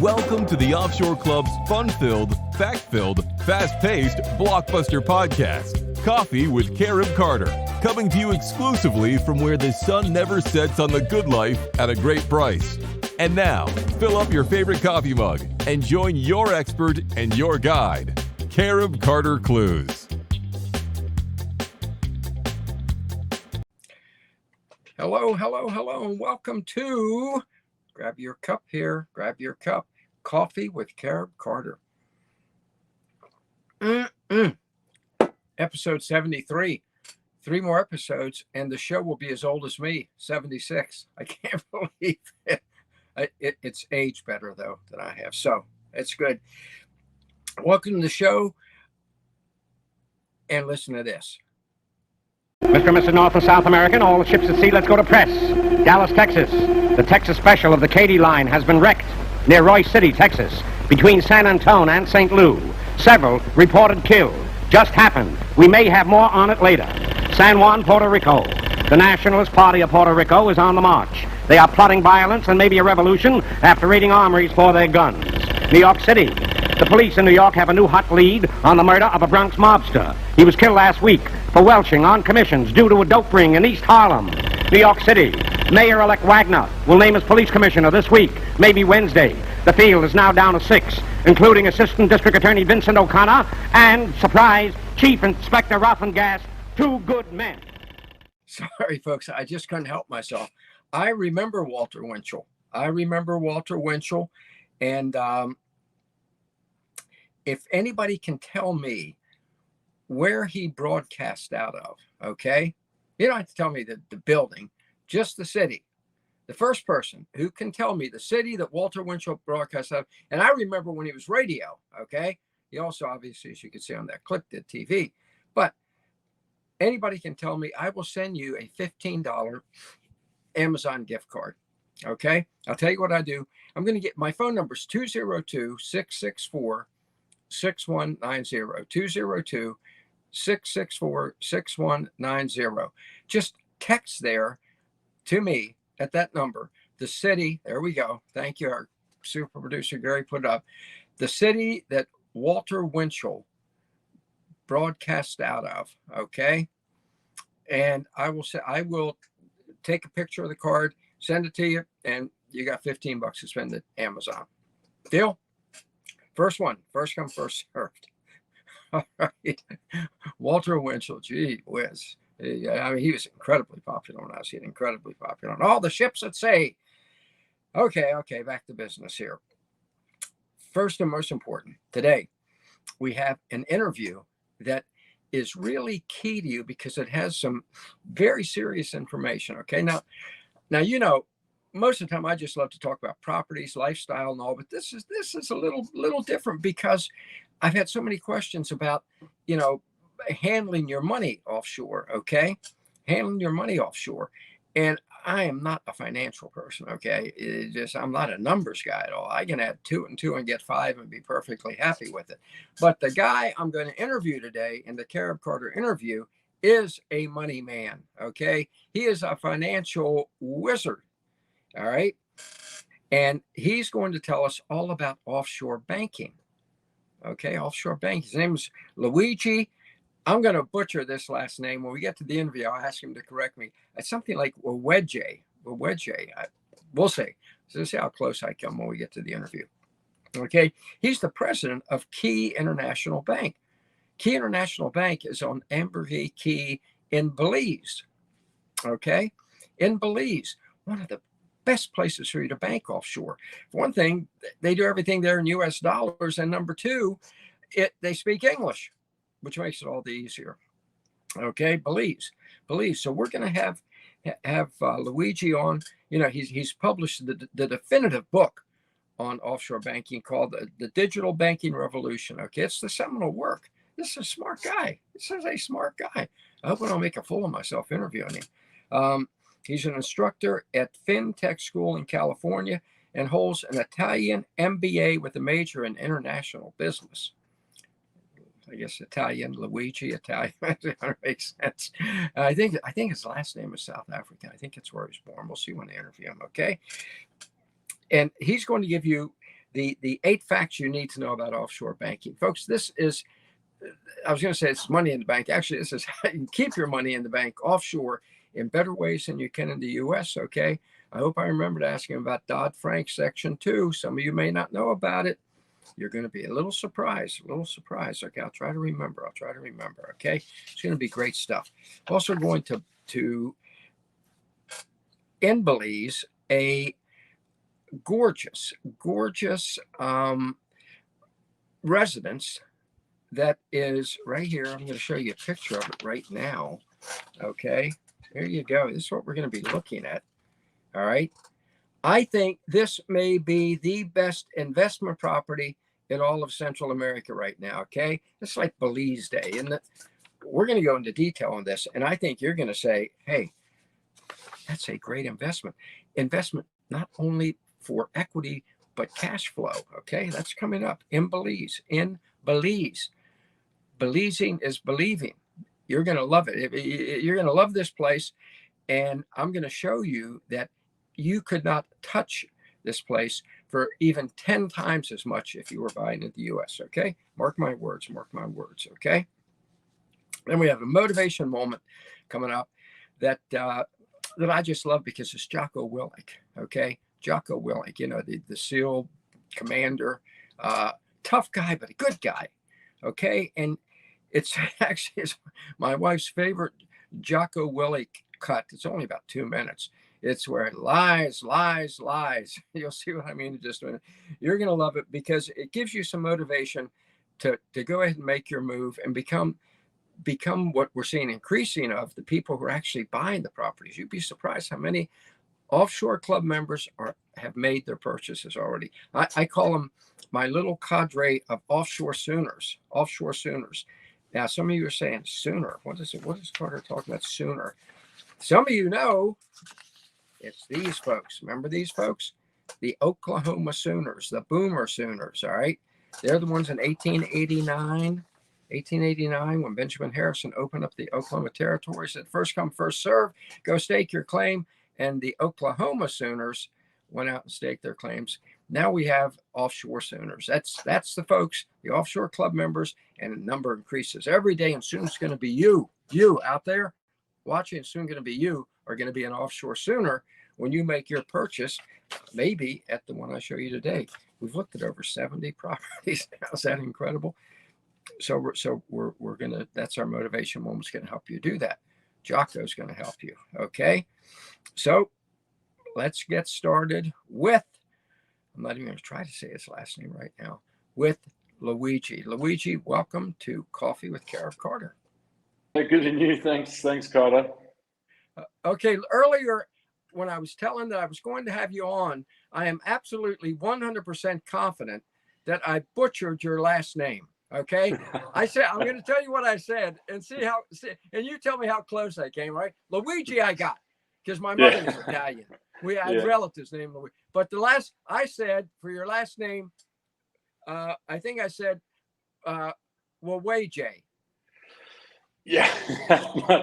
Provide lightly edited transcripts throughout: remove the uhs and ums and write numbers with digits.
Welcome to the Offshore Club's fun-filled, fact-filled, fast-paced, blockbuster podcast, Coffee with Carib Carter, coming to you exclusively from where the sun never sets on the good life at a great price. And now, fill up your favorite coffee mug and join your expert and your guide, Carib Carter Clues. Hello, and welcome to, grab your cup here, Coffee with Carib Carter. Episode 73. 3 more episodes, and the show will be as old as me, 76. I can't believe it. It's aged better, though, than I have, so it's good. Welcome to the show, and listen to this. Mr. and Mrs. North and South American, all the ships at sea, let's go to press. Dallas, Texas. The Texas special of the Katy line has been wrecked near Royce City, Texas, between San Antonio and St. Lou. Several reported killed. Just happened. We may have more on it later. San Juan, Puerto Rico. The Nationalist Party of Puerto Rico is on the march. They are plotting violence and maybe a revolution after raiding armories for their guns. New York City. The police in New York have a new hot lead on the murder of a Bronx mobster. He was killed last week for welching on commissions due to a dope ring in East Harlem. New York City. Mayor-elect Wagner will name his police commissioner this week, maybe Wednesday. The field is now down to 6, including Assistant District Attorney Vincent O'Connor and, surprise, Chief Inspector Raffengas, 2 good men. Sorry, folks, I just couldn't help myself. I remember Walter Winchell. And if anybody can tell me where he broadcast out of, okay? You don't have to tell me the building, just the city. The first person who can tell me the city that Walter Winchell broadcast out of, and I remember when he was radio, okay? He also, obviously, as you can see on that clip, did TV. But anybody can tell me, I will send you a $15 Amazon gift card, okay? I'll tell you what I do. I'm going to get, my phone number is 202-664-6190, 202-664-6190. Just text there to me at that number, the city, there we go. Thank you. Our super producer, Gary, put it up. The city that Walter Winchell broadcast out of, okay? And I will take a picture of the card, send it to you, and you got $15 to spend at Amazon. Deal? First one, first come, first served. All right. Walter Winchell, gee whiz. I mean, he was incredibly popular when I was here, incredibly popular on all the ships at sea. Okay, back to business here. First and most important, today we have an interview that is really key to you because it has some very serious information. Okay, now you know, most of the time I just love to talk about properties, lifestyle, and all, but this is a little different because I've had so many questions about, you know, handling your money offshore. Okay, handling your money offshore, and I am not a financial person. Okay, I'm not a numbers guy at all. I can add 2 and 2 and get 5 and be perfectly happy with it. But the guy I'm going to interview today in the Carib Carter interview is a money man. Okay, he is a financial wizard. All right, and he's going to tell us all about offshore banking. Okay, offshore banking. His name is Luigi. I'm going to butcher this last name. When we get to the interview, I'll ask him to correct me. It's something like Wewege. We'll see. So let's see how close I come when we get to the interview. Okay. He's the president of Caye International Bank. Caye International Bank is on Ambergris Caye in Belize. Okay. In Belize, one of the best places for you to bank offshore. For one thing, they do everything there in US dollars. And number 2, they speak English, which makes it all the easier. Okay, Belize. So we're going to have Luigi on. You know, he's published the definitive book on offshore banking called the Digital Banking Revolution. Okay, it's the seminal work. This is a smart guy. This is a smart guy. I hope I don't make a fool of myself interviewing him. He's an instructor at FinTech School in California and holds an Italian MBA with a major in international business. I guess Italian, Luigi, Italian. That makes sense. I think his last name is South African. I think it's where he was born. We'll see when they interview him, okay? And he's going to give you the 8 facts you need to know about offshore banking. Folks, this is, I was going to say it's money in the bank. Actually, this is how you can keep your money in the bank offshore in better ways than you can in the U.S., okay? I hope I remembered asking about Dodd-Frank Section 2. Some of you may not know about it. You're going to be a little surprised, Okay, I'll try to remember, okay? It's going to be great stuff. Also going to in Belize, a gorgeous residence that is right here. I'm going to show you a picture of it right now. Okay, there you go. This is what we're going to be looking at. All right. I think this may be the best investment property in all of Central America right now. Okay. It's like Belize Day. And we're going to go into detail on this. And I think you're going to say, hey, that's a great investment. Investment not only for equity, but cash flow. Okay. That's coming up in Belize. Belizeing is believing. You're going to love it. You're going to love this place. And I'm going to show you that you could not touch this place for even 10 times as much if you were buying in the U.S. Okay. Mark my words. Okay. Then we have a motivation moment coming up that I just love because it's Jocko Willink. Okay. Jocko Willink, you know, the SEAL commander, tough guy, but a good guy. Okay. And it's actually my wife's favorite Jocko Willink cut. It's only about 2 minutes. It's where lies. You'll see what I mean in just a minute. You're going to love it because it gives you some motivation to go ahead and make your move and become what we're seeing increasing of the people who are actually buying the properties. You'd be surprised how many Offshore Club members have made their purchases already. I call them my little cadre of offshore Sooners. Now, some of you are saying Sooner. What is Carter talking about? Sooner. Some of you know it's these folks. Remember these folks? The Oklahoma Sooners, the Boomer Sooners, all right? They're the ones in 1889, when Benjamin Harrison opened up the Oklahoma Territory. Said, first come, first serve, go stake your claim. And the Oklahoma Sooners went out and staked their claims. Now we have offshore Sooners. That's the folks, the Offshore Club members, and the number increases every day. And soon it's going to be you out there watching. Soon going to be you are going to be an offshore Sooner when you make your purchase, maybe at the one I show you today. We've looked at over 70 properties. Is that incredible? So we're going to, that's our motivation moment's going to help you do that. Jocko's going to help you. Okay. So let's get started with, I'm not even going to try to say his last name right now, with Luigi. Luigi, welcome to Coffee with Carib Carter. Hey, good to you. Thanks, Carter. Okay, earlier when I was telling that I was going to have you on, I am absolutely 100% confident that I butchered your last name. Okay, I said I'm going to tell you what I said and and you tell me how close I came. Right, Luigi, I got because my mother is Italian. We had relatives named Luigi, but the last I said for your last name, I think I said Wewege. Yeah,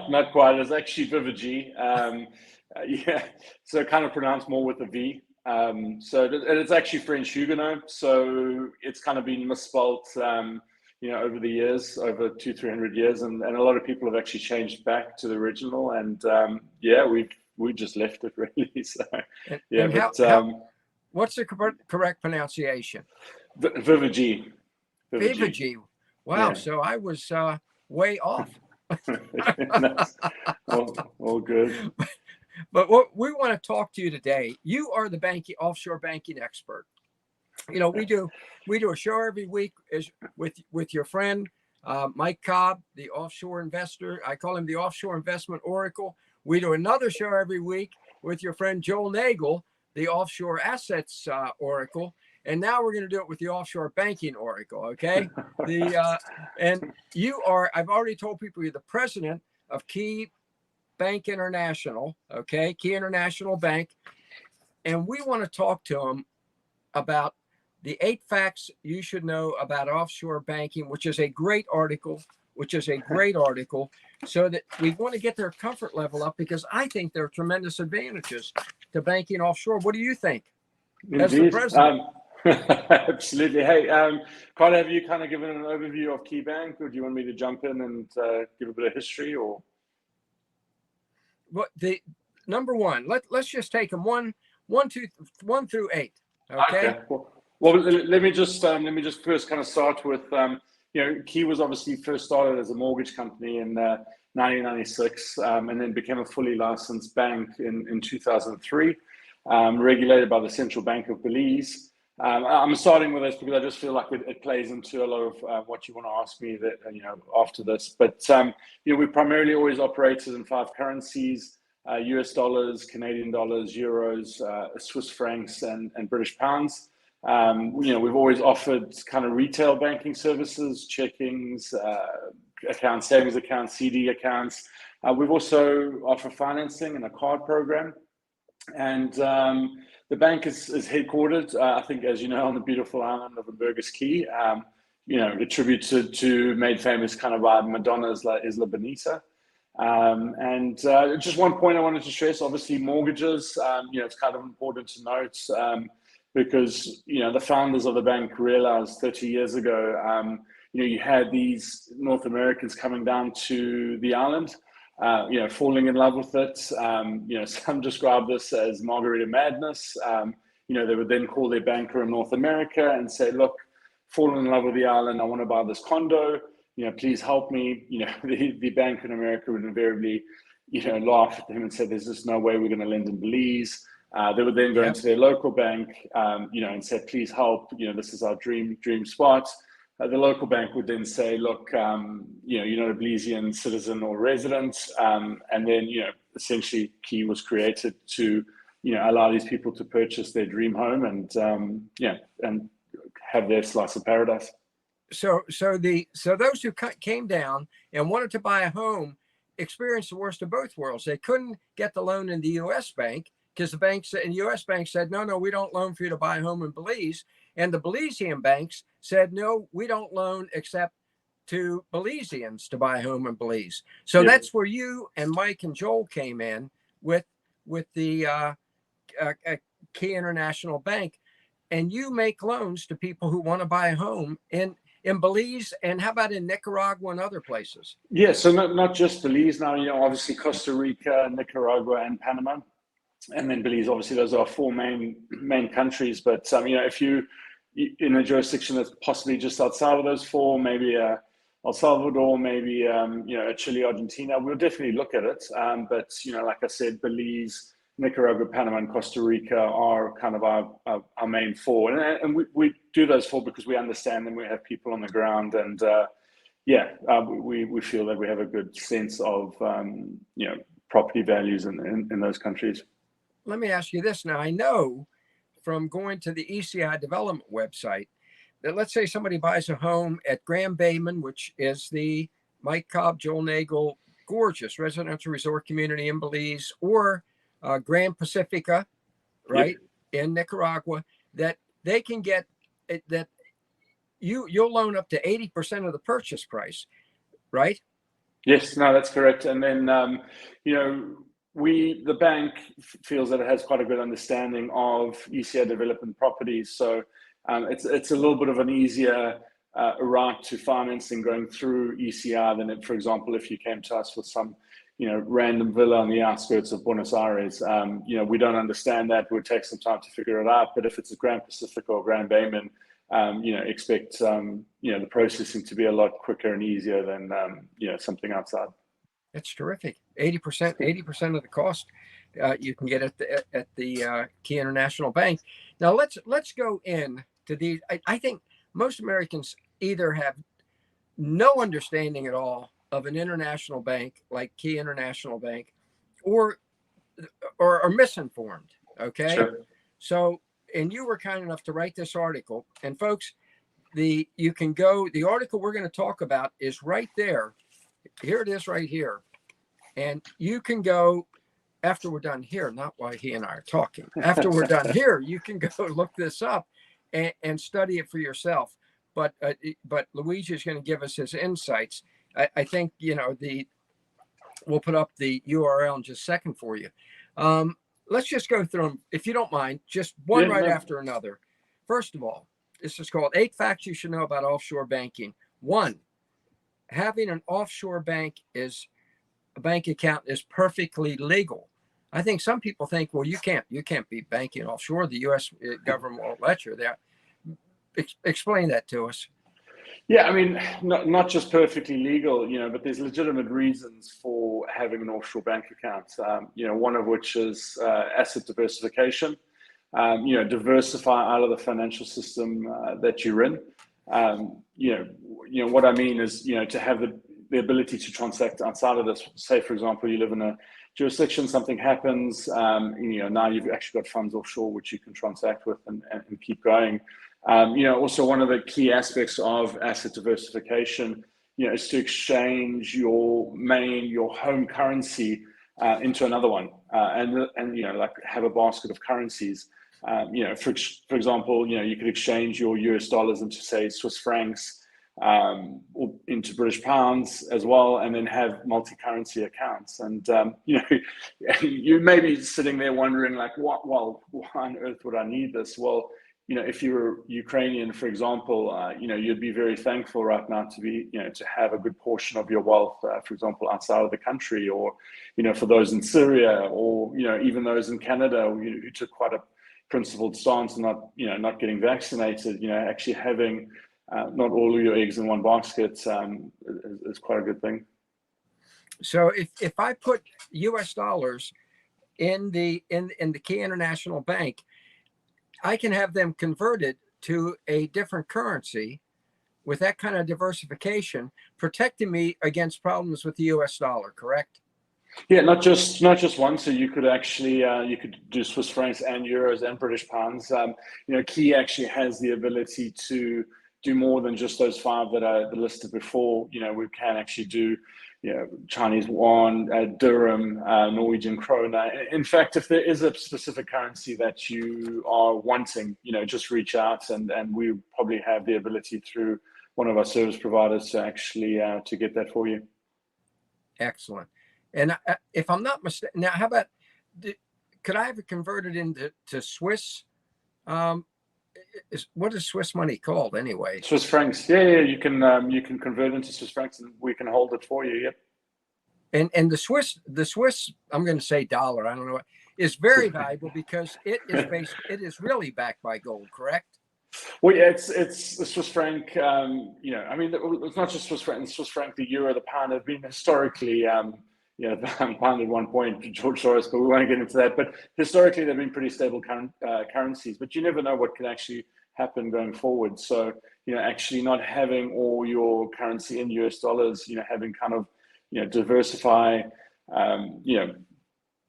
not quite. It's actually Wewege. So kind of pronounced more with a V. So it's actually French Huguenot. So it's kind of been misspelled, over the years, over 200-300 years, and a lot of people have actually changed back to the original. And we just left it really. So what's the correct pronunciation? Wewege. Wewege. Wow. Yeah. So I was way off. all good. But what we want to talk to you today, you are the offshore banking expert. You know, we do a show every week with your friend Mike Cobb, the offshore investor. I call him the offshore investment oracle. We do another show every week with your friend Joel Nagel, the offshore assets oracle. And now we're going to do it with the offshore banking oracle. Okay. And you are, I've already told people, you're the president of Caye Bank International. Okay. Caye International Bank. And we want to talk to them about the 8 facts you should know about offshore banking, which is a great article, so that we want to get their comfort level up, because I think there are tremendous advantages to banking offshore. What do you think? Indeed. Absolutely. Hey, Carter, have you kind of given an overview of Caye Bank, or do you want me to jump in and give a bit of history? Or What the number one? Let's just take them one through 8. Okay. okay. Well, let me just first kind of start with Caye was obviously first started as a mortgage company in 1996, and then became a fully licensed bank in 2003, regulated by the Central Bank of Belize. I'm starting with this because I just feel like it plays into a lot of what you want to ask me that after this. But we primarily always operated in 5 currencies: US dollars, Canadian dollars, euros, Swiss francs, and British pounds. We've always offered kind of retail banking services, checkings, accounts, savings accounts, CD accounts. We've also offered financing and a card program. And the bank is headquartered, I think, as you know, on the beautiful island of Ambergris Caye, attributed to, made famous kind of by Madonna's Isla Bonita. And just one point I wanted to stress, obviously mortgages, it's kind of important to note because, the founders of the bank realized 30 years ago, you had these North Americans coming down to the island, falling in love with it. Some describe this as margarita madness. They would then call their banker in North America and say, look, fallen in love with the island. I want to buy this condo. Please help me. The bank in America would invariably, laugh at them and say, there's just no way we're going to lend in Belize. They would then go into their local bank, and say, please help. This is our dream spot. The local bank would then say, look, you're not a Belizean citizen or resident. And then, essentially Caye was created to, allow these people to purchase their dream home and have their slice of paradise. So those who came down and wanted to buy a home experienced the worst of both worlds. They couldn't get the loan in the U.S. bank because the banks in U.S. bank said, no, we don't loan for you to buy a home in Belize. And the Belizean banks said, no, we don't loan except to Belizeans to buy a home in Belize. So that's where you and Mike and Joel came in with the Caye International Bank. And you make loans to people who want to buy a home in Belize, and how about in Nicaragua and other places? Yeah, so not just Belize now, obviously Costa Rica, Nicaragua, and Panama. And then Belize, obviously, those are 4 main countries. But, if you in a jurisdiction that's possibly just outside of those 4, maybe El Salvador, maybe, Chile, Argentina, we'll definitely look at it. But, like I said, Belize, Nicaragua, Panama, and Costa Rica are kind of our main 4. And we do those 4 because we understand them. We have people on the ground. And, we feel that we have a good sense of, property values in those countries. Let me ask you this. Now, I know from going to the ECI development website that let's say somebody buys a home at Grand Bayman, which is the Mike Cobb, Joel Nagel, gorgeous residential resort community in Belize, or Grand Pacifica, right, in Nicaragua, that they can get that you'll loan up to 80% of the purchase price, right? Yes, no, that's correct. And then, the bank feels that it has quite a good understanding of ECI development properties. So it's a little bit of an easier route to financing going through ECI than, for example, if you came to us with some, random villa on the outskirts of Buenos Aires. We don't understand that. It would take some time to figure it out. But if it's a Grand Pacific or Grand Bayman, expect, the processing to be a lot quicker and easier than, something outside. That's terrific. 80% of the cost you can get at the Caye International Bank. Now let's go in to these. I think most Americans either have no understanding at all of an international bank like Caye International Bank, or are misinformed. Okay, Sure. So and you were kind enough to write this article, and folks, the article we're going to talk about is right there. Here it is right here. And you can go after we're done here, not while he and I are talking. After we're done here, you can go look this up and study it for yourself. But Luigi is going to give us his insights. I think, we'll put up the URL in just a second for you. Let's just go through them, if you don't mind, just one after another. First of all, this is called 8 Facts You Should Know About Offshore Banking. 1, having an offshore bank is a bank account is perfectly legal. I think some people think, well, you can't be banking offshore. The U.S. government won't let you there. Explain that to us. Yeah, I mean, not just perfectly legal, but there's legitimate reasons for having an offshore bank account. One of which is asset diversification. Diversify out of the financial system that you're in. What I mean is, to have the ability to transact outside of this. Say, for example, you live in a jurisdiction, something happens, now you've actually got funds offshore which you can transact with and keep going. Also one of the key aspects of asset diversification, is to exchange your home currency into another one, and like have a basket of currencies. For example, you could exchange your US dollars into, say, Swiss francs, or into British pounds as well, and then have multi-currency accounts. And you may be sitting there wondering, like, why on earth would I need this? Well, if you were Ukrainian, for example, you'd be very thankful right now to have a good portion of your wealth, for example, outside of the country, or for those in Syria, or even those in Canada who took quite a principled stance, not getting vaccinated. Actually having not all of your eggs in one basket is quite a good thing. So if I put US dollars in the Caye International Bank, I can have them converted to a different currency with that kind of diversification, protecting me against problems with the US dollar, correct? Yeah, not just one. So you could actually you could do Swiss francs and euros and British pounds. Caye actually has the ability to do more than just those 5 that I listed before. We can actually do Chinese yuan, dirham, Norwegian krona. In fact, if there is a specific currency that you are wanting, just reach out, and we probably have the ability through one of our service providers to actually to get that for you. Excellent. And if I'm not mistaken, now how about, could I have it converted into Swiss? What is Swiss money called anyway? Swiss francs. Yeah, you can convert into Swiss francs, and we can hold it for you. Yep. And the Swiss, I'm going to say dollar, I don't know, is very valuable because it is really backed by gold, correct? Well, yeah, it's the Swiss franc. It's not just Swiss franc. The Swiss franc, the euro, the pound have been historically. The pound at one point, George Soros, but we won't get into that. But historically, they've been pretty stable currencies. But you never know what can actually happen going forward. So, actually not having all your currency in US dollars, having kind of, diversify,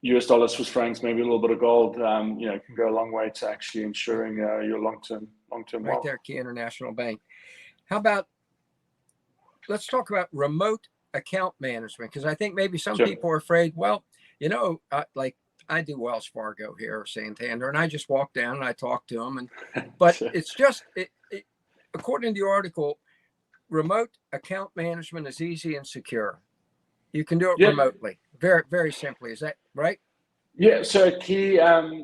US dollars, Swiss francs, maybe a little bit of gold, can go a long way to actually ensuring your long-term right wealth. There, Caye International Bank. How about, let's talk about remote account management, because I think maybe some people are afraid, well, like I do Wells Fargo here, Santander, and I just walk down and I talk to them, but it's just according to the article, remote account management is easy and secure. You can do it remotely, very, very simply. Is that right? Yeah, so key,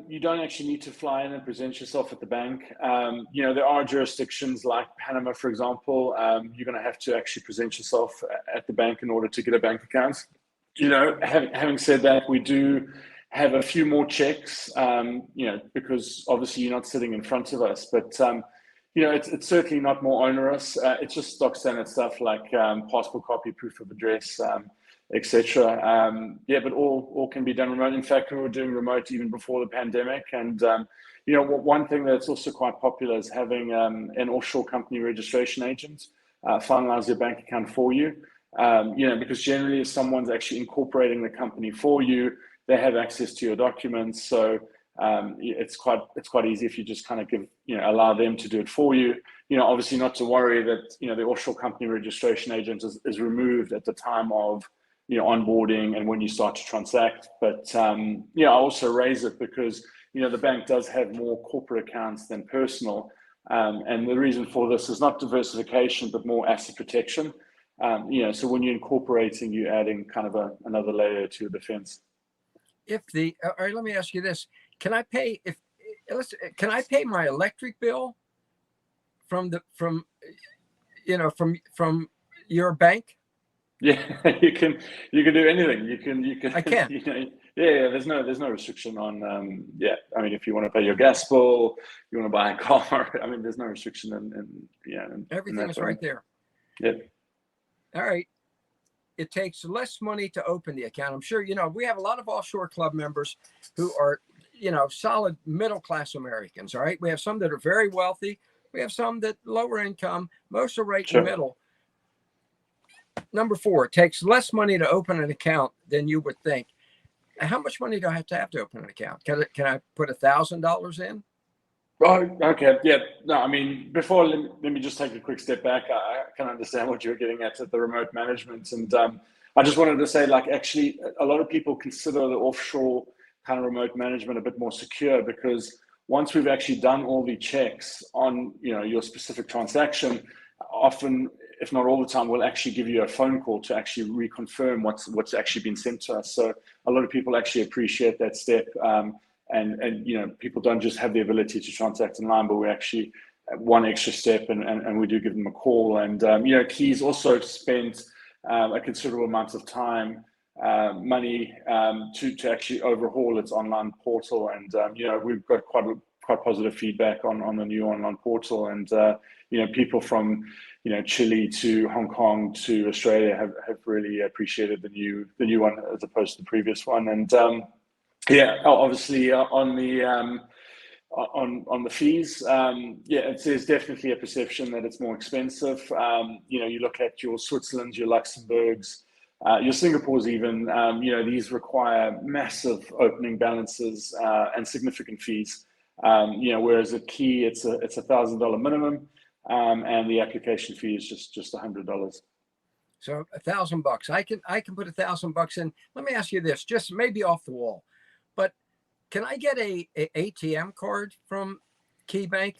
you don't actually need to fly in and present yourself at the bank. There are jurisdictions like Panama, for example. You're going to have to actually present yourself at the bank in order to get a bank account. Having said that, we do have a few more checks, because obviously you're not sitting in front of us. But, it's certainly not more onerous. It's just stock standard stuff like passport copy, proof of address, etc. But all can be done remote. In fact, we were doing remote even before the pandemic. And one thing that's also quite popular is having an offshore company registration agent finalize your bank account for you. Because generally, if someone's actually incorporating the company for you, they have access to your documents. So it's quite easy if you just kind of allow them to do it for you. Obviously not to worry that the offshore company registration agent is removed at the time of onboarding and when you start to transact. But I also raise it because the bank does have more corporate accounts than personal, and the reason for this is not diversification but more asset protection. So when you're incorporating, you're adding kind of another layer to your defense. All right, let me ask you this: can I pay my electric bill from your bank? Yeah, you can do anything. You can. I can. Yeah. There's no restriction on. Yeah, I mean, if you want to pay your gas bill, you want to buy a car. I mean, there's no restriction, Everything is right there. Yep. All right. It takes less money to open the account. I'm sure we have a lot of Offshore Club members who are solid middle class Americans. All right, we have some that are very wealthy. We have some that lower income. Most are right in the middle. Number 4, it takes less money to open an account than you would think. How much money do I have to open an account? Can I put $1,000 in? Oh, okay. Yeah. No, I mean, before, let me just take a quick step back. I can understand what you're getting at the remote management. And I just wanted to say, like, actually, a lot of people consider the offshore kind of remote management a bit more secure, because once we've actually done all the checks on, your specific transaction, often, if not all the time, we'll actually give you a phone call to actually reconfirm what's actually been sent to us. So a lot of people actually appreciate that step. And people don't just have the ability to transact online, but we actually one extra step, and we do give them a call. And Keys also spent a considerable amount of time, money to actually overhaul its online portal. And we've got quite positive feedback on the new online portal. And people from Chile to Hong Kong to Australia have really appreciated the new one as opposed to the previous one. And obviously on the fees, there's definitely a perception that it's more expensive. You look at your Switzerland, your Luxembourgs, your Singapores even, these require massive opening balances and significant fees. Whereas at Key, it's a $1,000 minimum, and the application fee is just $100. So $1,000. I can put $1,000 in. Let me ask you this, just maybe off the wall, but can I get a ATM card from Key Bank?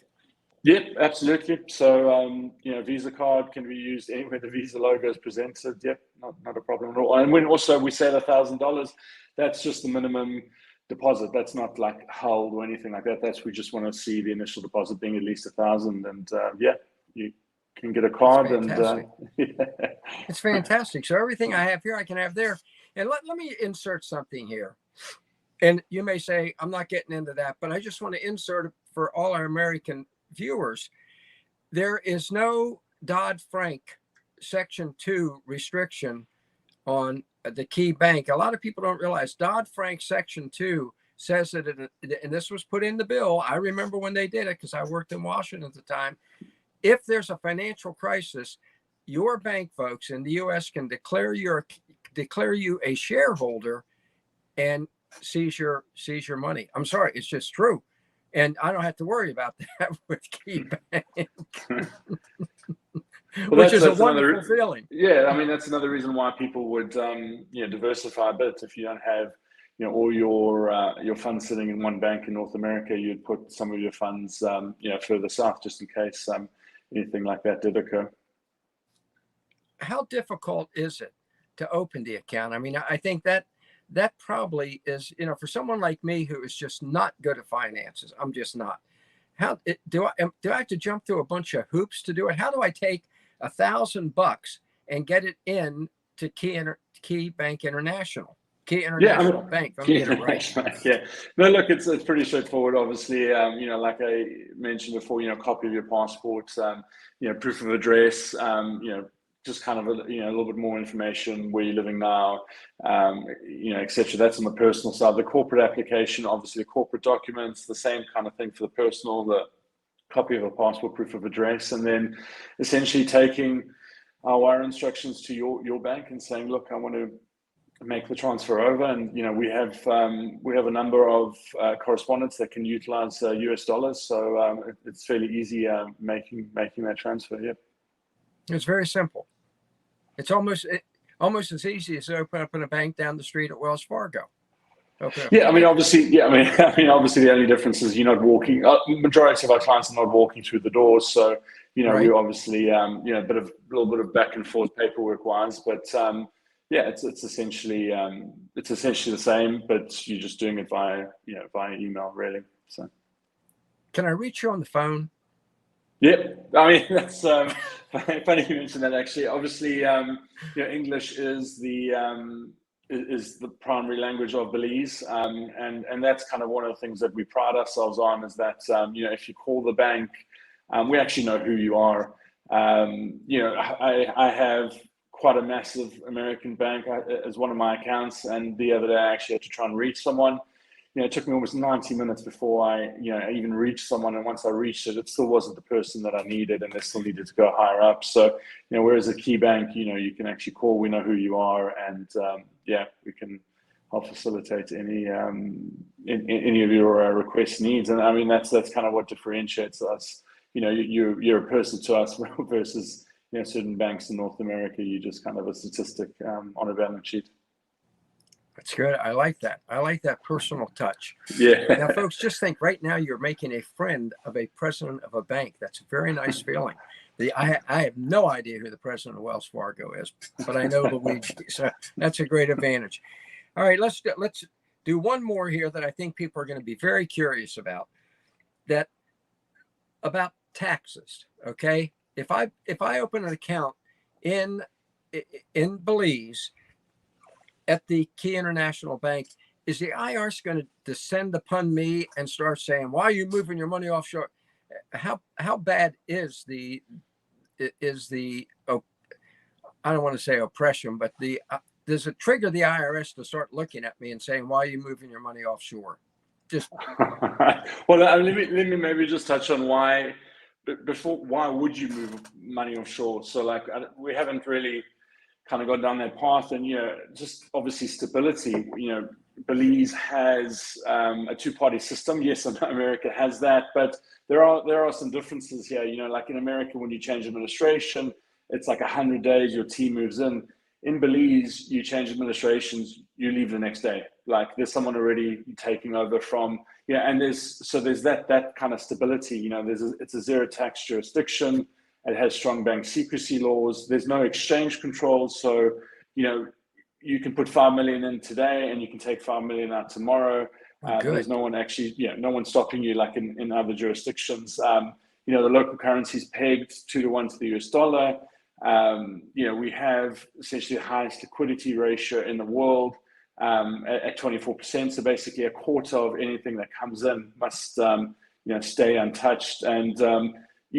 Yep, absolutely. So, Visa card can be used anywhere the Visa logo is presented. Yep, not a problem at all. And when also we say $1,000, that's just the minimum deposit. That's not like held or anything like that. We just want to see the initial deposit being at least $1,000, and you can get a card. And it's fantastic. So everything I have here, I can have there. And let me insert something here. And you may say, I'm not getting into that, but I just want to insert it for all our American viewers. There is no Dodd-Frank Section 2 restriction on the Key Bank. A lot of people don't realize Dodd-Frank Section 2 says that, and this was put in the bill. I remember when they did it because I worked in Washington at the time. If there's a financial crisis, your bank folks in the U.S. can declare you a shareholder and seize your money. I'm sorry, it's just true. And I don't have to worry about that with Key Bank. Which is a wonderful feeling. Yeah, I mean, that's another reason why people would diversify a bit. If you don't have all your funds sitting in one bank in North America, you'd put some of your funds further south just in case anything like that did occur. How difficult is it to open the account? I mean, I think that probably is, for someone like me who is just not good at finances. I'm just not. Do I have to jump through a bunch of hoops to do it? How do I take $1,000 and get it in to Key Bank International? Caye International Bank. I'm getting it right. Yeah. No, look, it's pretty straightforward. Obviously, like I mentioned before, copy of your passport, proof of address, just kind of a little bit more information, where you're living now, etc. That's on the personal side. The corporate application, obviously, the corporate documents, the same kind of thing for the personal, the copy of a passport, proof of address, and then essentially taking our wire instructions to your bank and saying, look, I want to make the transfer over. And we have a number of correspondents that can utilize US dollars, so it's fairly easy making that transfer. Yep. It's very simple. It's almost as easy as opening a bank down the street at Wells Fargo. Yeah, I mean, obviously, the only difference is you're not walking. Majority of our clients are not walking through the doors, so right. We obviously a little bit of back and forth paperwork wise, but it's essentially the same, but you're just doing it via email, really. So, can I reach you on the phone? Yep. I mean, that's funny you mentioned that. Actually, obviously, English is the primary language of Belize, and that's kind of one of the things that we pride ourselves on is that if you call the bank, we actually know who you are. I have quite a massive American bank as one of my accounts, and the other day I actually had to try and reach someone. It took me almost 90 minutes before I even reached someone. And once I reached it, it still wasn't the person that I needed, and they still needed to go higher up. So, whereas a key bank, you can actually call, we know who you are, and we can help facilitate any of your request needs. And I mean, that's kind of what differentiates us. You're a person to us versus, certain banks in North America. You're just kind of a statistic on a balance sheet. That's good. I like that. I like that personal touch. Yeah. Now, folks, just think right now you're making a friend of a president of a bank. That's a very nice feeling. I have no idea who the president of Wells Fargo is, but I know Luigi. So that's a great advantage. All right, let's do one more here that I think people are going to be very curious about. About taxes. Okay, if I open an account in Belize at the Caye International Bank, is the IRS going to descend upon me and start saying, "Why are you moving your money offshore?" How bad is the I don't want to say oppression, but does it trigger the IRS to start looking at me and saying, "Why are you moving your money offshore?" Just well, let me maybe just touch on why would you move money offshore? So we haven't really kind of gone down that path, and just obviously stability. Belize has a two-party system. Yes, America has that, but there are some differences here. Like in America, when you change administration, it's like 100 days. Your team moves in. In Belize, you change administrations, you leave the next day. Like there's someone already taking over from, and there's that kind of stability. It's a zero tax jurisdiction. It has strong bank secrecy laws. There's no exchange controls. So, you can put 5 million in today and you can take 5 million out tomorrow. There's no one actually, no one stopping you like in other jurisdictions. The local currency is pegged 2-to-1 to the US dollar. We have essentially the highest liquidity ratio in the world at 24%. So basically a quarter of anything that comes in must, stay untouched. And,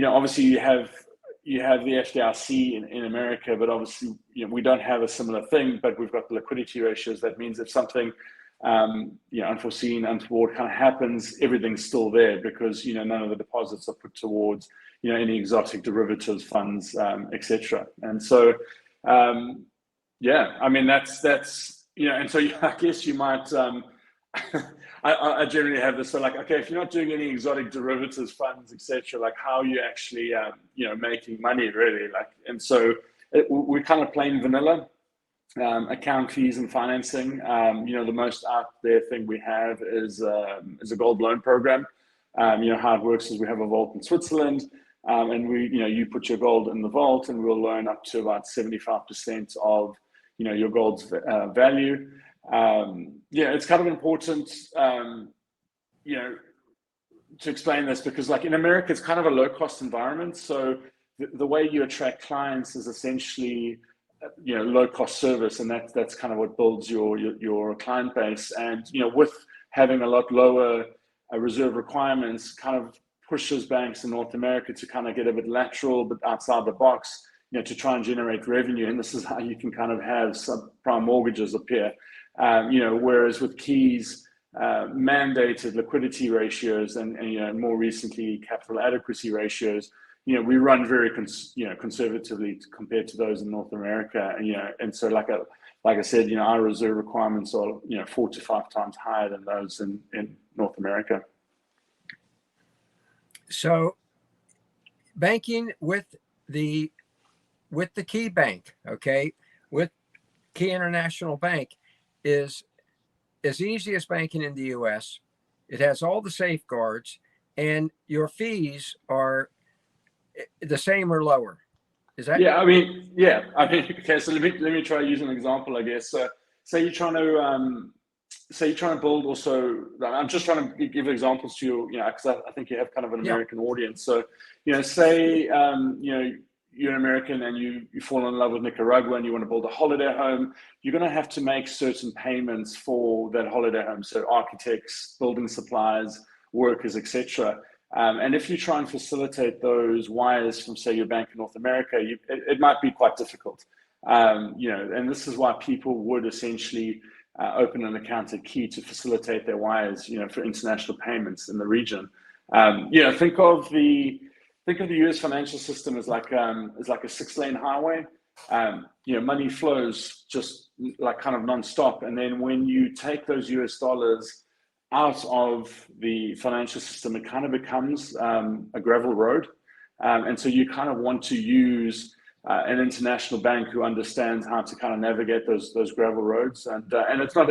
obviously you have the FDIC in America, but obviously, we don't have a similar thing, but we've got the liquidity ratios. That means if something, unforeseen, untoward kind of happens, everything's still there because, none of the deposits are put towards, any exotic derivatives, funds, etc. And so, I mean, that's, and so I guess you might, I generally have this, so like, okay, if you're not doing any exotic derivatives, funds, etc., like how are you actually, making money really? Like, and so we're kind of plain vanilla, account fees and financing. The most out there thing we have is a gold loan program. How it works is we have a vault in Switzerland, and you put your gold in the vault and we'll loan up to about 75% of, your gold's value. It's kind of important, to explain this because like in America, it's kind of a low cost environment. So the way you attract clients is essentially, low cost service. And that's kind of what builds your client base. And, with having a lot lower reserve requirements kind of pushes banks in North America to kind of get a bit lateral, but outside the box, to try and generate revenue. And this is how you can kind of have subprime mortgages appear. Whereas with Caye's mandated liquidity ratios and more recently capital adequacy ratios, we run very conservatively compared to those in North America. And so like I said, our reserve requirements are 4 to 5 times higher than those in North America. So banking with the Caye Bank, okay, with Caye International Bank is as easy as banking in the U.S. It has all the safeguards, and your fees are the same or lower. Is that? Yeah, I mean, okay. So let me try to use an example, I guess. So say you're trying to say you're trying to build also, I'm just trying to give examples to you, because I think you have kind of an American audience. So, say, you're an American and you fall in love with Nicaragua and you want to build a holiday home, you're going to have to make certain payments for that holiday home. So architects, building supplies, workers, etc. And if you try and facilitate those wires from, say, your bank in North America, it might be quite difficult. And this is why people would essentially open an account at Caye to facilitate their wires, for international payments in the region. Think of the US financial system as like a 6-lane highway. Money flows just like kind of nonstop. And then when you take those US dollars out of the financial system, it kind of becomes a gravel road. And so you kind of want to use an international bank who understands how to kind of navigate those gravel roads. And it's not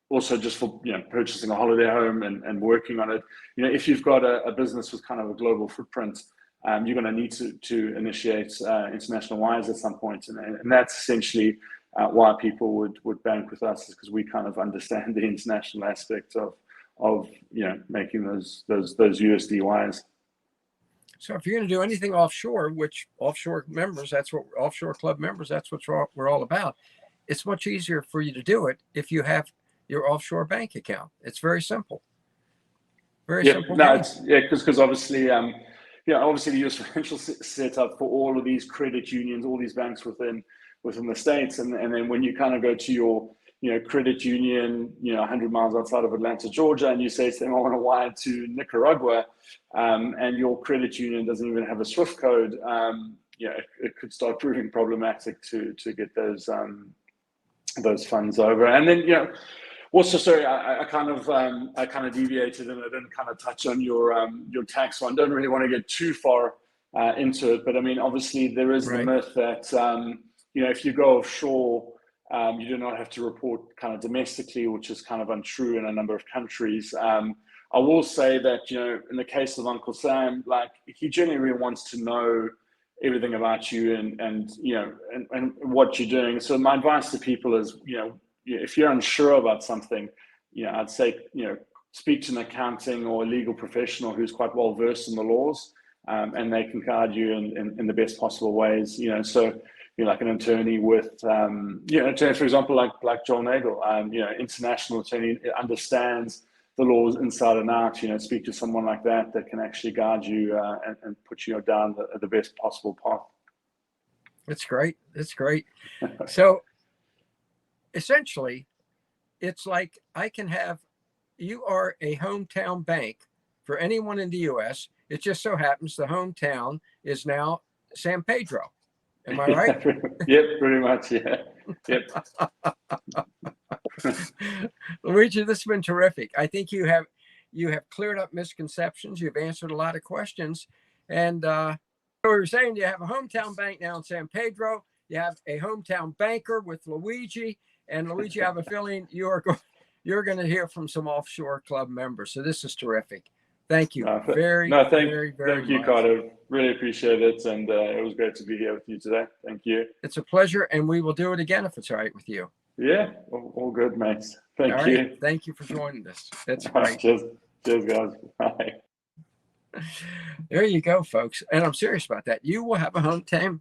also just for purchasing a holiday home and working on it. If you've got a business with kind of a global footprint, you're going to need to initiate international wires at some point, and that's essentially why people would bank with us, is because we kind of understand the international aspect of making those USD wires. So if you're going to do anything offshore, which offshore club members, that's what we're all about. It's much easier for you to do it if you have your offshore bank account. It's very simple. Very simple. No, because obviously, obviously the US financial set up for all of these credit unions, all these banks within the States, and then when you kind of go to your credit union, 100 miles outside of Atlanta, Georgia, and you say to them, I want to wire to Nicaragua, and your credit union doesn't even have a SWIFT code, it could start proving problematic to get those funds over. And then, also, sorry, I kind of deviated and I didn't kind of touch on your tax one. Don't really want to get too far into it, but I mean, obviously there is the myth that if you go offshore, you do not have to report kind of domestically, which is kind of untrue in a number of countries. I will say that, in the case of Uncle Sam, like, he genuinely wants to know everything about you and what you're doing. So my advice to people is, if you're unsure about something, I'd say, speak to an accounting or a legal professional who's quite well versed in the laws, and they can guide you in the best possible ways. So like an attorney with, attorney, for example, like Joel Nagel, international attorney, understands the laws inside and out. Speak to someone like that can actually guide you and put you down the best possible path. That's great. That's great. So essentially, it's like you are a hometown bank for anyone in the U.S. It just so happens the hometown is now San Pedro. Am I right? Yep, pretty much. Yeah. Yep. Luigi, this has been terrific. I think you have cleared up misconceptions. You've answered a lot of questions. And so we were saying you have a hometown bank now in San Pedro. You have a hometown banker with Luigi. And Luigi, I have a feeling you're going to hear from some Offshore Club members. So this is terrific. Thank you very much. Thank you, Carter. Really appreciate it. And it was great to be here with you today. Thank you. It's a pleasure. And we will do it again if it's all right with you. Yeah, all good, mate. Thank you. Thank you for joining us. That's great. Cheers, guys. Bye. There you go, folks. And I'm serious about that. You will have a hometown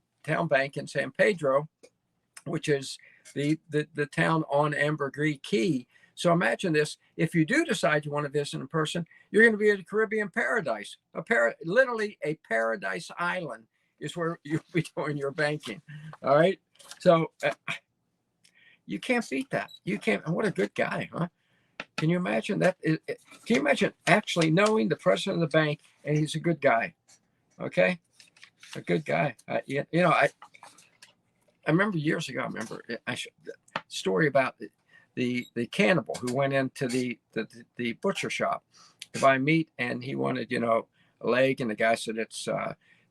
bank in San Pedro, which is the town on Ambergris Caye. So imagine this. If you do decide you want to visit in person, you're going to be at a Caribbean paradise. Literally a paradise island is where you'll be doing your banking. All right. So you can't beat that. You can't. What a good guy, huh? Can you imagine that? Can you imagine actually knowing the president of the bank and he's a good guy? Okay. A good guy. I remember years ago, a story about the cannibal who went into the butcher shop to buy meat, and he wanted, a leg, and the guy said it's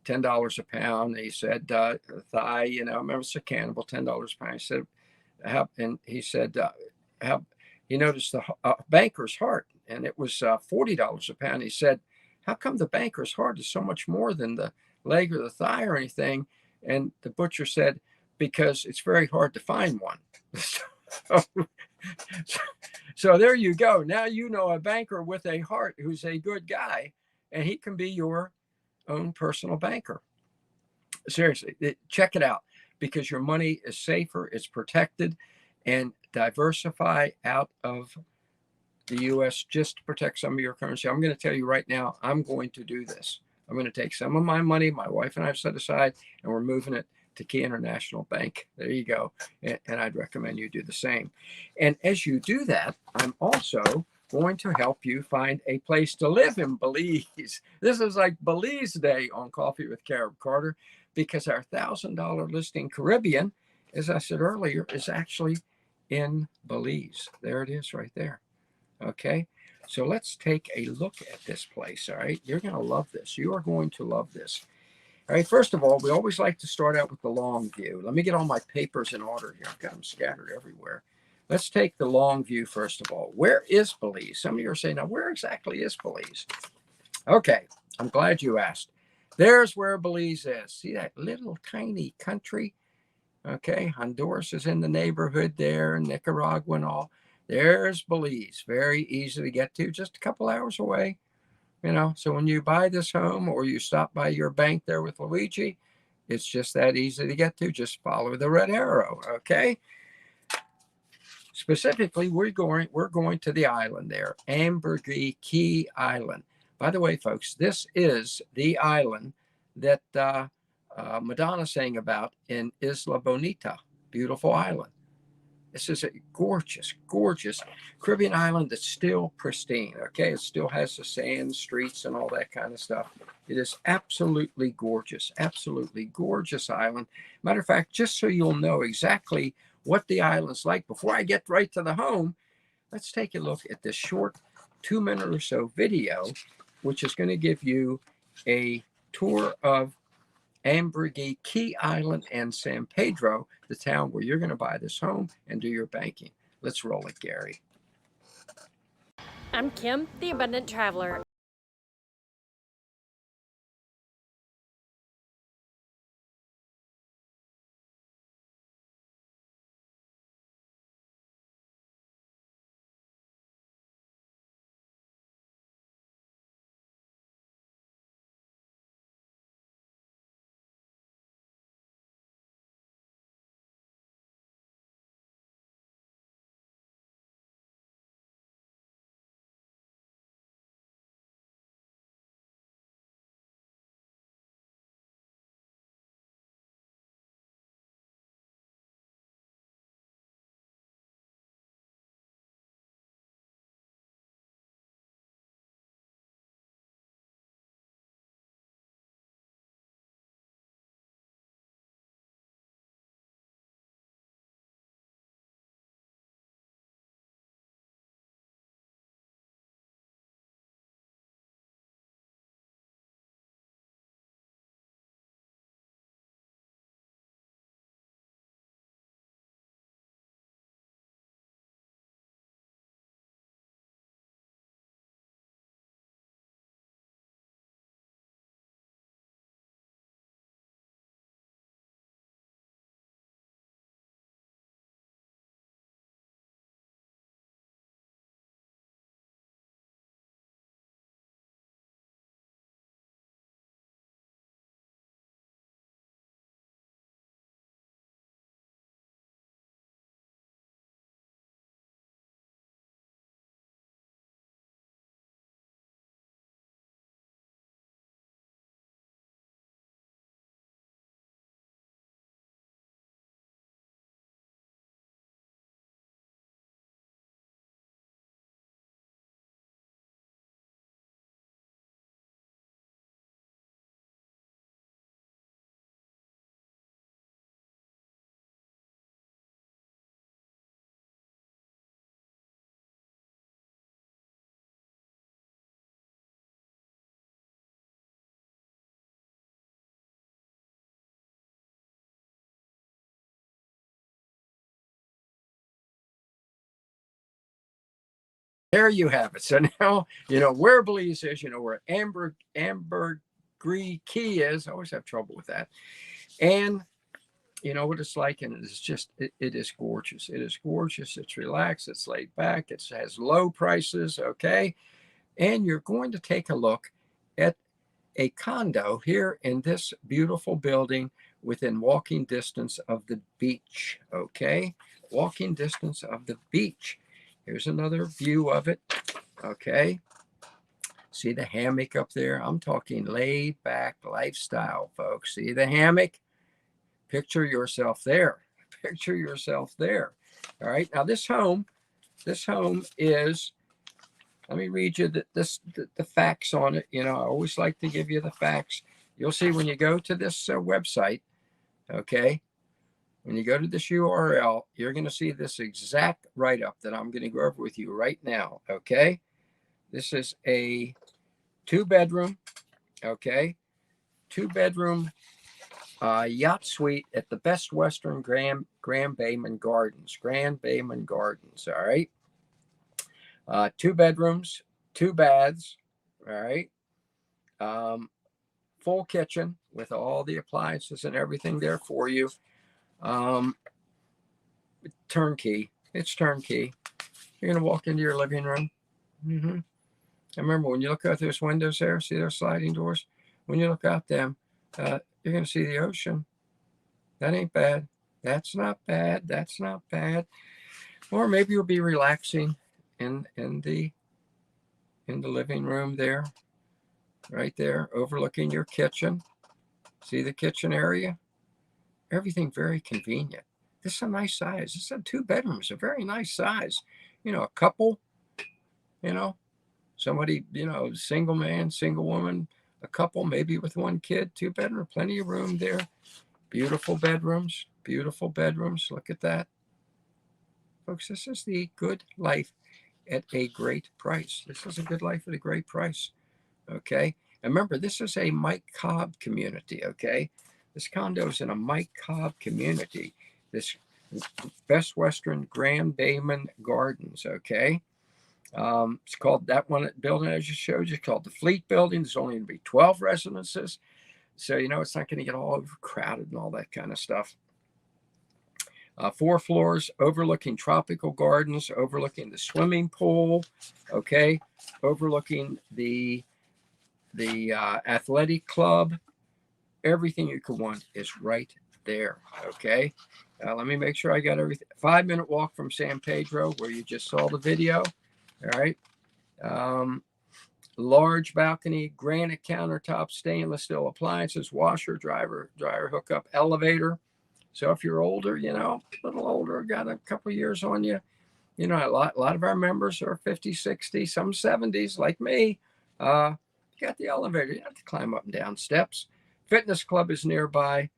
$10 a pound. He said thigh, remember, it's a cannibal, $10 a pound. He said, he said, he noticed the banker's heart, and it was $40 a pound. He said, how come the banker's heart is so much more than the leg or the thigh or anything? And the butcher said, because it's very hard to find one. So there you go. Now you know a banker with a heart who's a good guy, and he can be your own personal banker. Seriously, check it out, because your money is safer, it's protected, and diversify out of the U.S. just to protect some of your currency. I'm going to tell you right now, I'm going to do this. I'm going to take some of my money, my wife and I have set aside, and we're moving it to Caye International Bank. There you go. And I'd recommend you do the same. And as you do that, I'm also going to help you find a place to live in Belize. This is like Belize Day on Coffee with Carib Carter, because our $1,000 listing Caribbean, as I said earlier, is actually in Belize. There it is right there. Okay, so let's take a look at this place. All right, you're going to love this. You are going to love this. All right, first of all, we always like to start out with the long view. Let me get all my papers in order here. I've got them scattered everywhere. Let's take the long view first of all. Where is Belize? Some of you are saying, now, where exactly is Belize? Okay, I'm glad you asked. There's where Belize is. See that little tiny country? Okay, Honduras is in the neighborhood there, Nicaragua and all. There's Belize, very easy to get to, just a couple hours away. You know, so when you buy this home or you stop by your bank there with Luigi, it's just that easy to get to. Just follow the red arrow, okay? Specifically, we're going to the island there, Ambergris Caye Island. By the way, folks, this is the island that Madonna sang about in Isla Bonita, beautiful island. This is a gorgeous, gorgeous Caribbean island that's still pristine, okay? It still has the sand streets and all that kind of stuff. It is absolutely gorgeous island. Matter of fact, just so you'll know exactly what the island's like, before I get right to the home, let's take a look at this short 2-minute or so video, which is going to give you a tour of Ambergris Caye Island and San Pedro, the town where you're going to buy this home and do your banking. Let's roll it, Gary. I'm Kim, the Abundant Traveler. There you have it. So now you know where Belize is, you know where Ambergris Caye is. I always have trouble with that. And you know what it's like, and it's just, it is gorgeous. It is gorgeous. It's relaxed. It's laid back. It has low prices. Okay. And you're going to take a look at a condo here in this beautiful building within walking distance of the beach. Okay. Walking distance of the beach. Here's another view of it. Okay. See the hammock up there? I'm talking laid back lifestyle, folks. See the hammock? Picture yourself there. Picture yourself there. All right. Now this home is, let me read you the facts on it. You know, I always like to give you the facts. You'll see when you go to this website, okay, when you go to this URL, you're going to see this exact write-up that I'm going to go over with you right now, okay? This is a 2-bedroom, okay, 2-bedroom yacht suite at the Best Western Grand Bayman Gardens. Grand Bayman Gardens, all right? 2 bedrooms, 2 baths, all right? Full kitchen with all the appliances and everything there for you. Turnkey. It's turnkey. You're going to walk into your living room. Mm-hmm. I remember when you look out those windows there, see those sliding doors? When you look out them, you're going to see the ocean. That ain't bad. That's not bad. That's not bad. Or maybe you'll be relaxing in the living room there, right there, overlooking your kitchen. See the kitchen area? Everything very convenient. This is a nice size. This is a 2 bedrooms, a very nice size. You know, a couple, you know, somebody, you know, single man, single woman, a couple, maybe with 1 kid, 2 bedroom, plenty of room there. Beautiful bedrooms, beautiful bedrooms. Look at that. Folks, this is the good life at a great price. This is a good life at a great price. Okay. And remember, this is a Mike Cobb community. Okay. This condo is in a Mike Cobb community. This Best Western Grand Bayman Gardens. Okay. It's called, that one building I just showed you, called the Fleet Building. There's only going to be 12 residences. So, you know, it's not going to get all overcrowded and all that kind of stuff. 4 floors overlooking tropical gardens, overlooking the swimming pool, okay, overlooking the athletic club. Everything you could want is right there, okay? Let me make sure I got everything. 5-minute walk from San Pedro, where you just saw the video, all right? Large balcony, granite countertop, stainless steel appliances, washer, dryer hookup, elevator. So if you're older, you know, a little older, got a couple of years on you, you know, a lot of our members are 50, 60, some 70s like me. You got the elevator. You don't have to climb up and down steps. Fitness club is nearby.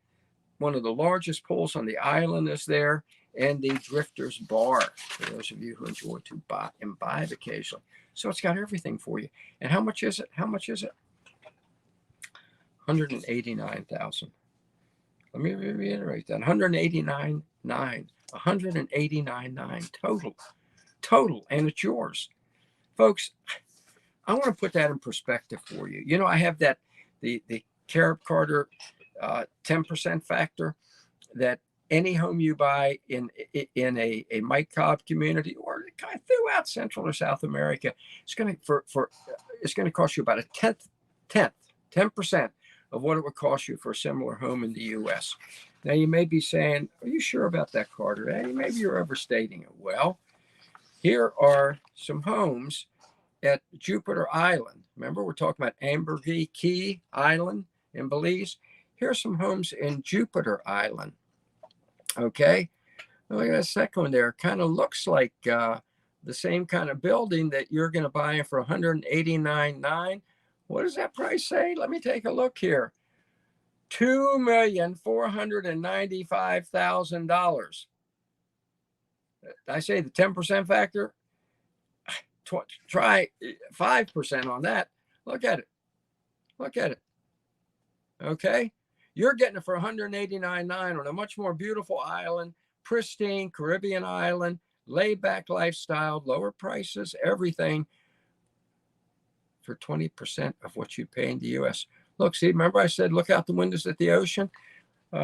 One of the largest pools on the island is there. And the Drifter's Bar, for those of you who enjoy to imbibe occasionally. So it's got everything for you. And how much is it? How much is it? $189,000. Let me reiterate that. $189,900 total, and it's yours, folks. I want to put that in perspective for you. You know, I have that the Carib Carter 10% factor, that any home you buy in a Mike Cobb community or kind of throughout Central or South America, it's going to cost you about a 10% of what it would cost you for a similar home in the U.S. Now, you may be saying, are you sure about that, Carter? Hey, maybe you're overstating it. Well, here are some homes at Jupiter Island. Remember, we're talking about Ambergris Caye Island in Belize. Here are some homes in Jupiter Island. Okay. Look at that second one there. Kind of looks like the same kind of building that you're going to buy for $189,900. What does that price say? Let me take a look here. $2,495,000. I say the 10% factor. Try 5% on that. Look at it. Look at it. Okay. You're getting it for $189,900 on a much more beautiful island, pristine Caribbean island, laid back lifestyle, lower prices, everything, for 20% of what you pay in the U.S. Look, see, remember I said, look out the windows at the ocean?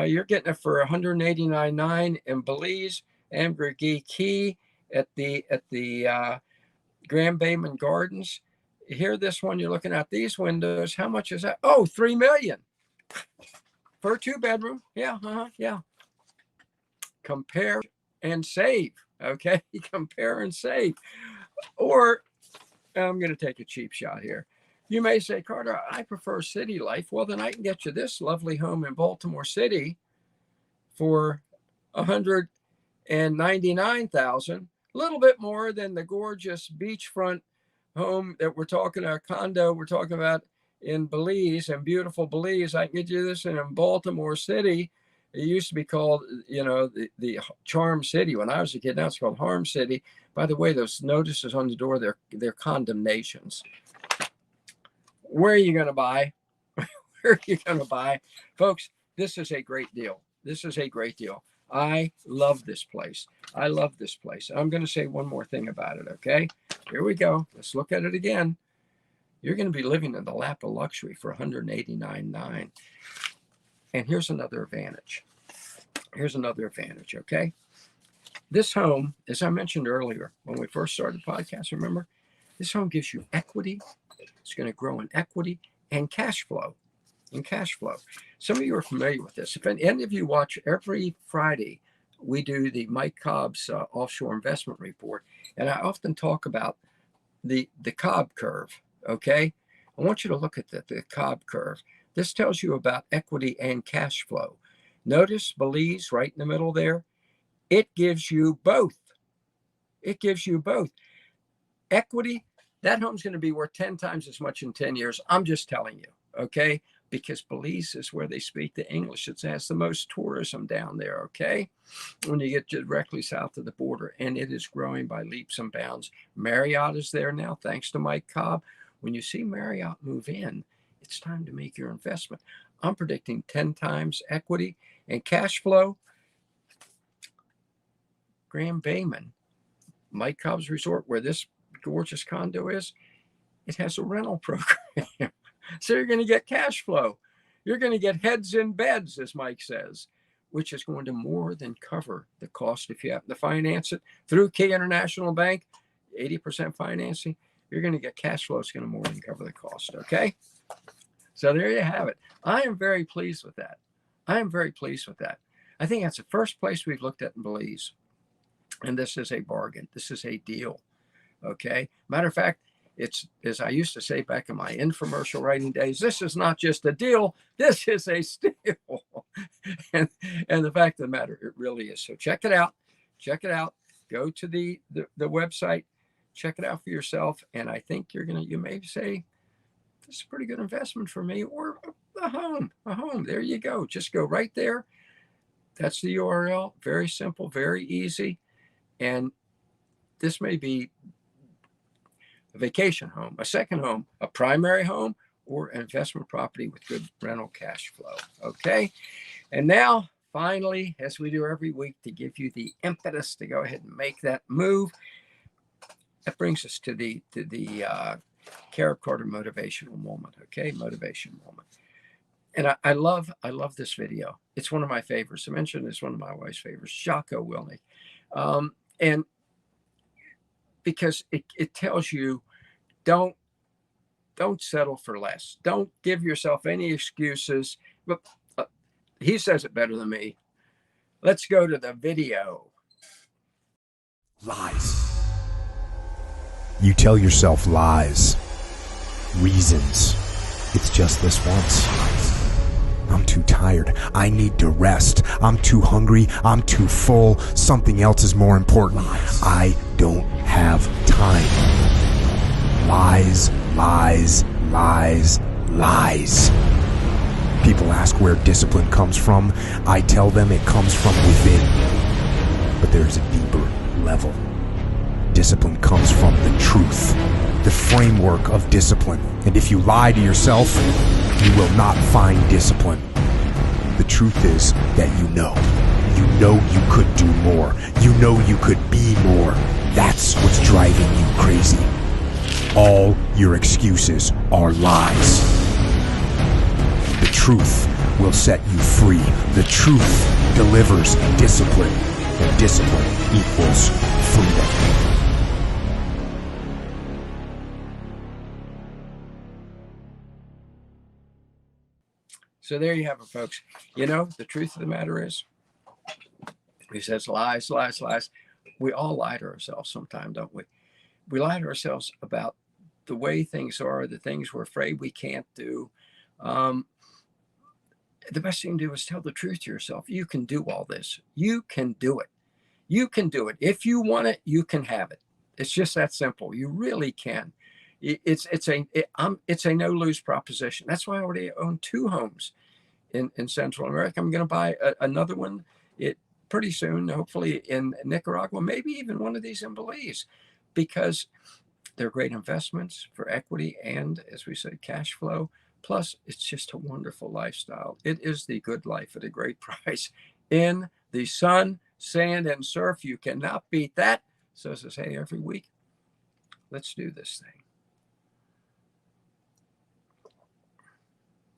You're getting it for $189.9 in Belize, Ambergris Caye at the Grand Bayman Gardens. Here, this one you're looking at these windows. How much is that? Oh, $3 million for a 2-bedroom. Yeah, yeah. Compare and save. Okay, compare and save. Or I'm going to take a cheap shot here. You may say, Carter, I prefer city life. Well, then I can get you this lovely home in Baltimore City for $199,000, a little bit more than the gorgeous beachfront home that we're talking about, condo we're talking about in Belize, and beautiful Belize. I can get you this in Baltimore City. It used to be called, the Charm City when I was a kid. Now it's called Harm City. By the way, those notices on the door, they're condemnations. Where are you going to buy? Where are you going to buy? Folks, this is a great deal. This is a great deal. I love this place. I love this place. I'm going to say one more thing about it, okay? Here we go. Let's look at it again. You're going to be living in the lap of luxury for $189.9. And here's another advantage. Here's another advantage, okay? This home, as I mentioned earlier, when we first started the podcast, remember? This home gives you equity. It's going to grow in equity and cash flow. Some of you are familiar with this. If any of you watch every Friday, we do the Mike Cobb's offshore investment report. And I often talk about the Cobb curve, okay? I want you to look at the Cobb curve. This tells you about equity and cash flow. Notice Belize right in the middle there. It gives you both. It gives you both. Equity, that home's going to be worth 10 times as much in 10 years. I'm just telling you, okay? Because Belize is where they speak the English. It has the most tourism down there, okay? When you get directly south of the border, and it is growing by leaps and bounds. Marriott is there now, thanks to Mike Cobb. When you see Marriott move in, it's time to make your investment. I'm predicting 10 times equity and cash flow. Grand Bayman, Mike Cobb's resort, where this gorgeous condo is, it has a rental program. So you're going to get cash flow. You're going to get heads in beds, as Mike says, which is going to more than cover the cost if you happen to finance it through Caye International Bank, 80% financing. You're going to get cash flow. It's going to more than cover the cost, okay? So there you have it. I am very pleased with that. I think that's the first place we've looked at in Belize. And this is a bargain. This is a deal. Okay. Matter of fact, it's, as I used to say back in my infomercial writing days, this is not just a deal. This is a steal. and the fact of the matter, it really is. So check it out. Check it out. Go to the website. Check it out for yourself. And I think you may say, this is a pretty good investment for me, or a home. There you go. Just go right there. That's the URL. Very simple, very easy. And this may be a vacation home, a second home, a primary home, or an investment property with good rental cash flow. Okay. And now, finally, as we do every week, to give you the impetus to go ahead and make that move, that brings us to the Carib Carter motivational moment. Okay. Motivation moment. And I love this video. It's one of my favorites. I mentioned it's one of my wife's favorites, Jocko Willink. And because it tells you, don't settle for less. Don't give yourself any excuses. But he says it better than me. Let's go to the video. Lies. You tell yourself lies. Reasons. It's just this once. I'm too tired. I need to rest. I'm too hungry. I'm too full. Something else is more important. I don't have time. Lies, lies, lies, lies. People ask where discipline comes from. I tell them it comes from within. But there's a deeper level. Discipline comes from the truth, the framework of discipline. And if you lie to yourself, you will not find discipline. The truth is that you know you could do more. You know you could be more. That's what's driving you crazy. All your excuses are lies. The truth will set you free. The truth delivers discipline, and discipline equals freedom. So there you have it, folks. You know, the truth of the matter is, he says lies, lies, lies. We all lie to ourselves sometimes, don't we? We lie to ourselves about the way things are, the things we're afraid we can't do. The best thing to do is tell the truth to yourself. You can do all this. You can do it. You can do it. If you want it, you can have it. It's just that simple. You really can. It's a no-lose proposition. That's why I already own 2 homes in Central America. I'm going to buy another one pretty soon, hopefully in Nicaragua, maybe even one of these in Belize, because they're great investments for equity and, as we say, cash flow. Plus, it's just a wonderful lifestyle. It is the good life at a great price in the sun, sand, and surf. You cannot beat that. So as I say every week, let's do this thing.